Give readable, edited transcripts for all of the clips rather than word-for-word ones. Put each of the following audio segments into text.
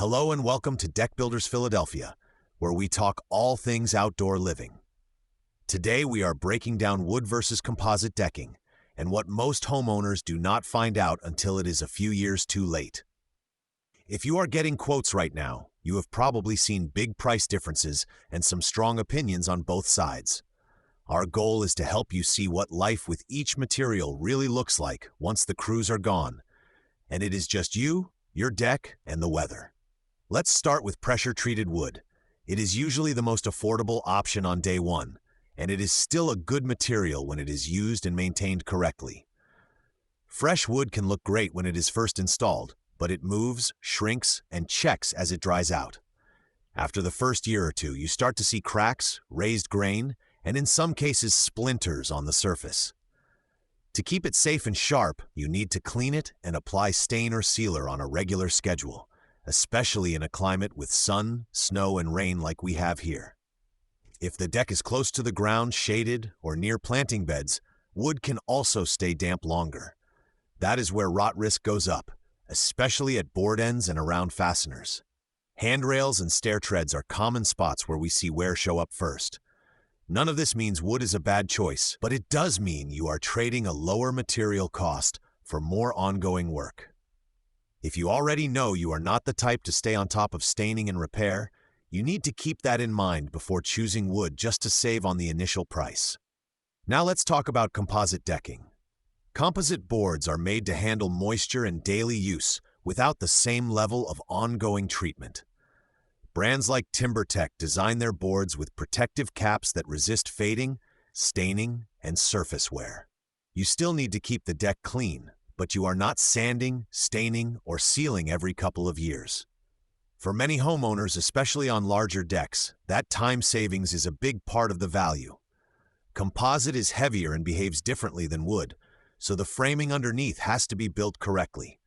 Hello and welcome to Deck Builders Philadelphia, where we talk all things outdoor living. Today we are breaking down wood versus composite decking, and what most homeowners do not find out until it is a few years too late. If you are getting quotes right now, you have probably seen big price differences and some strong opinions on both sides. Our goal is to help you see what life with each material really looks like once the crews are gone, and it is just you, your deck, and the weather. Let's start with pressure-treated wood. It is usually the most affordable option on day one, and it is still a good material when it is used and maintained correctly. Fresh wood can look great when it is first installed, but it moves, shrinks, and checks as it dries out. After the first year or two, you start to see cracks, raised grain, and in some cases splinters on the surface. To keep it safe and sharp, you need to clean it and apply stain or sealer on a regular schedule, especially in a climate with sun, snow, and rain like we have here. If the deck is close to the ground, shaded, or near planting beds, wood can also stay damp longer. That is where rot risk goes up, especially at board ends and around fasteners. Handrails and stair treads are common spots where we see wear show up first. None of this means wood is a bad choice, but it does mean you are trading a lower material cost for more ongoing work. If you already know you are not the type to stay on top of staining and repair, you need to keep that in mind before choosing wood just to save on the initial price. Now let's talk about composite decking. Composite boards are made to handle moisture and daily use without the same level of ongoing treatment. Brands like TimberTech design their boards with protective caps that resist fading, staining, and surface wear. You still need to keep the deck clean, but you are not sanding, staining, or sealing every couple of years. For many homeowners, especially on larger decks, that time savings is a big part of the value. Composite is heavier and behaves differently than wood, so the framing underneath has to be built correctly.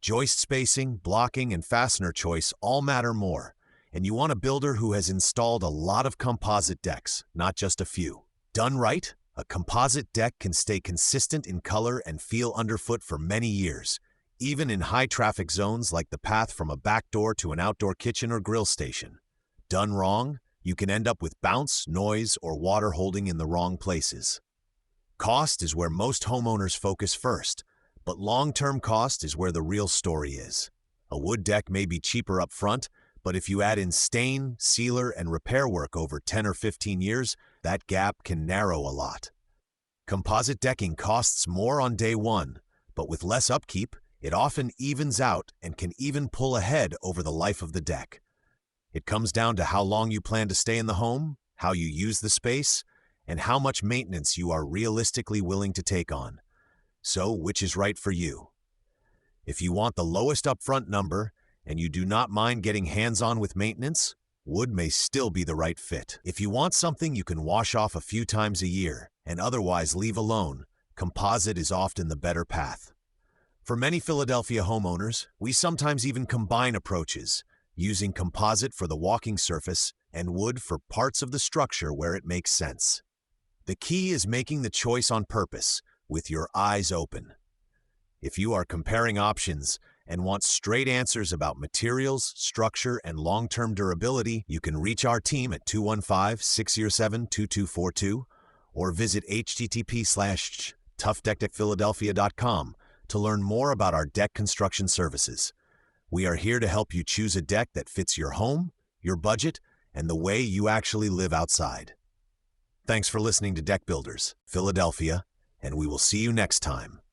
Joist spacing, blocking, and fastener choice all matter more, and you want a builder who has installed a lot of composite decks, not just a few. Done right, a composite deck can stay consistent in color and feel underfoot for many years, even in high-traffic zones like the path from a back door to an outdoor kitchen or grill station. Done wrong, you can end up with bounce, noise, or water holding in the wrong places. Cost is where most homeowners focus first, but long-term cost is where the real story is. A wood deck may be cheaper up front, but if you add in stain, sealer, and repair work over 10 or 15 years, that gap can narrow a lot. Composite decking costs more on day one, but with less upkeep, it often evens out and can even pull ahead over the life of the deck. It comes down to how long you plan to stay in the home, how you use the space, and how much maintenance you are realistically willing to take on. So, which is right for you? If you want the lowest upfront number, and you do not mind getting hands-on with maintenance, wood may still be the right fit. If you want something you can wash off a few times a year and otherwise leave alone, composite is often the better path. For many Philadelphia homeowners, we sometimes even combine approaches, using composite for the walking surface and wood for parts of the structure where it makes sense. The key is making the choice on purpose, with your eyes open. If you are comparing options and want straight answers about materials, structure, and long-term durability, you can reach our team at 215-607-2242 or visit http://toughdeck.philadelphia.com to learn more about our deck construction services. We are here to help you choose a deck that fits your home, your budget, and the way you actually live outside. Thanks for listening to Deck Builders Philadelphia, and we will see you next time.